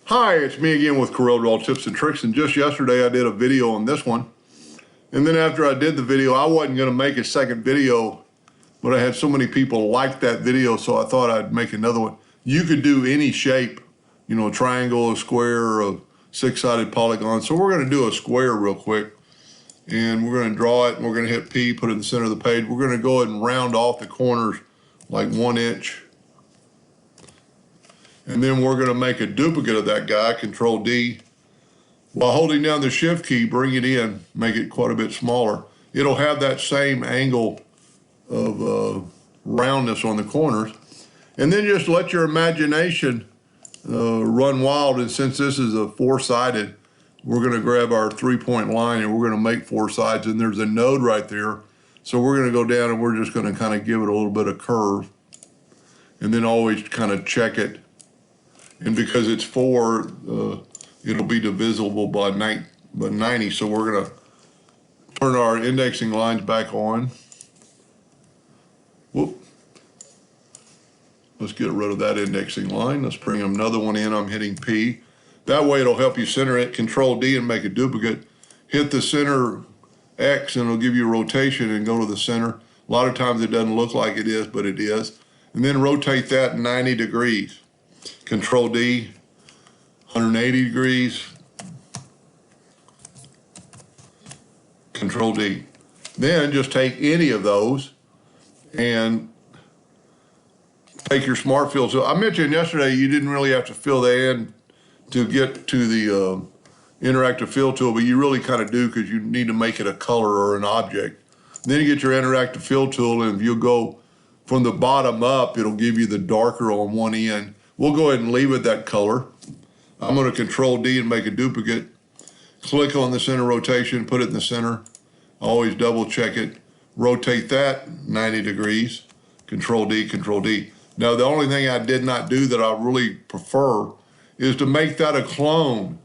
Hi, it's me again with Corel Draw tips and tricks, and just yesterday I did a video on this one. And then after I did the video, I wasn't going to make a second video, but I had so many people like that video, so I thought I'd make another one. You could do any shape, you know, a triangle, a square, or a six-sided polygon. So we're going to do a square real quick, and we're going to draw it, and we're going to hit P, put it in the center of the page. We're going to go ahead and round off the corners like 1 inch. And then we're going to make a duplicate of that guy, Control D. While holding down the Shift key, bring it in, make it quite a bit smaller. It'll have that same angle of roundness on the corners. And then just let your imagination run wild. And since this is a four-sided, we're going to grab our 3-point line and we're going to make 4 sides. And there's a node right there. So we're going to go down and we're just going to kind of give it a little bit of curve. And then always kind of check it. And because it's 4, it'll be divisible by 90. So we're going to turn our indexing lines back on. Whoop. Let's get rid of that indexing line. Let's bring another one in. I'm hitting P. That way it'll help you center it. Control D and make a duplicate. Hit the center X and it'll give you a rotation and go to the center. A lot of times it doesn't look like it is, but it is. And then rotate that 90 degrees. Control D, 180 degrees, Control D. Then just take any of those and take your smart fill. So I mentioned yesterday you didn't really have to fill that in to get to the interactive fill tool, but you really kind of do because you need to make it a color or an object. Then you get your interactive fill tool, and if you go from the bottom up, it'll give you the darker on one end. We'll go ahead and leave it that color. I'm going to Control D and make a duplicate. Click on the center rotation, put it in the center. Always double check it. Rotate that 90 degrees. Control D, Control D. Now the only thing I did not do that I really prefer is to make that a clone.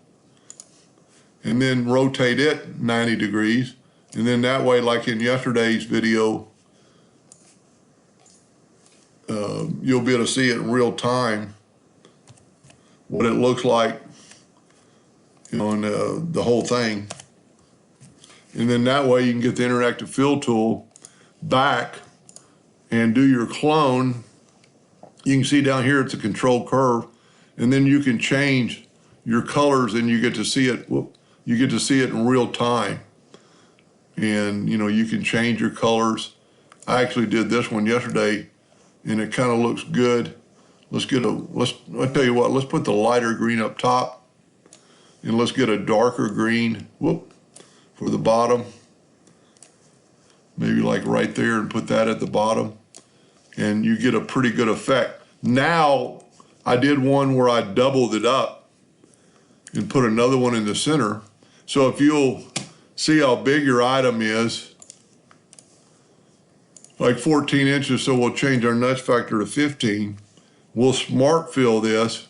And then rotate it 90 degrees. And then that way, like in yesterday's video, you'll be able to see it in real time, what it looks like, you know, and the whole thing. And then that way you can get the interactive fill tool back and do your clone. You can see down here it's a control curve, and then you can change your colors and you get to see it. You get to see it in real time. And you know, you can change your colors. I actually did this one yesterday and it kind of looks good. I'll tell you what, let's put the lighter green up top and let's get a darker green, for the bottom. Maybe like right there, and put that at the bottom. And you get a pretty good effect. Now, I did one where I doubled it up and put another one in the center. So if you'll see how big your item is, like 14 inches, so we'll change our nudge factor to 15. We'll smart fill this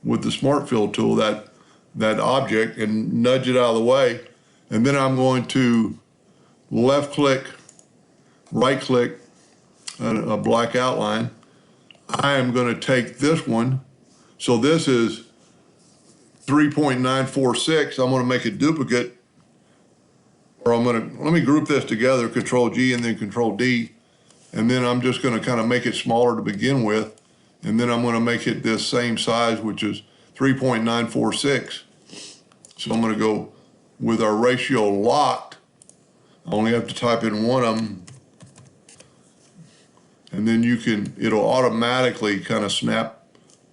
with the smart fill tool, that object, and nudge it out of the way. And then I'm going to left click, right click, a black outline. I am going to take this one. So this is 3.946. I'm going to make a duplicate, or let me group this together, Control G and then Control D. And then I'm just going to kind of make it smaller to begin with. And then I'm going to make it this same size, which is 3.946. So I'm going to go with our ratio locked. I only have to type in one of them. And then it'll automatically kind of snap.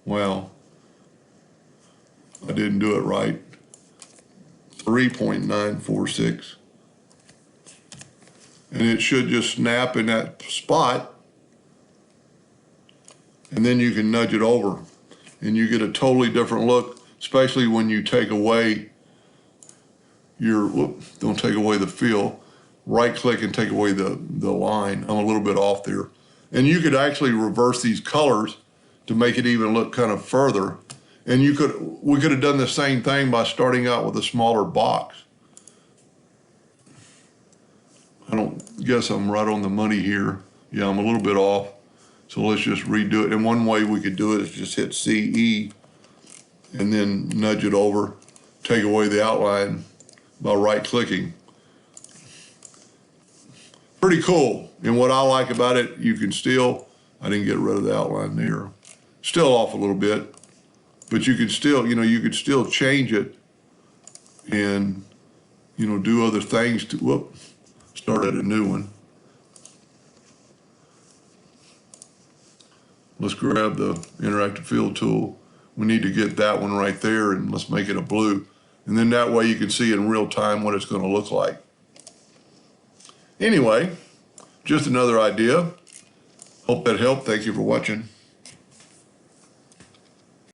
Well, I didn't do it right. 3.946. And it should just snap in that spot. And then you can nudge it over. And you get a totally different look, especially when you take away don't take away the fill. Right click and take away the line. I'm a little bit off there. And you could actually reverse these colors to make it even look kind of further. And we could have done the same thing by starting out with a smaller box. I don't guess I'm right on the money here. Yeah, I'm a little bit off. So let's just redo it. And one way we could do it is just hit CE and then nudge it over, take away the outline by right-clicking. Pretty cool. And what I like about it, you can still, I didn't get rid of the outline there. Still off a little bit, but you can still, you could still change it and, do other things to, started a new one. Let's grab the interactive field tool. We need to get that one right there, and let's make it a blue. And then that way you can see in real time what it's going to look like. Anyway, just another idea. Hope that helped. Thank you for watching.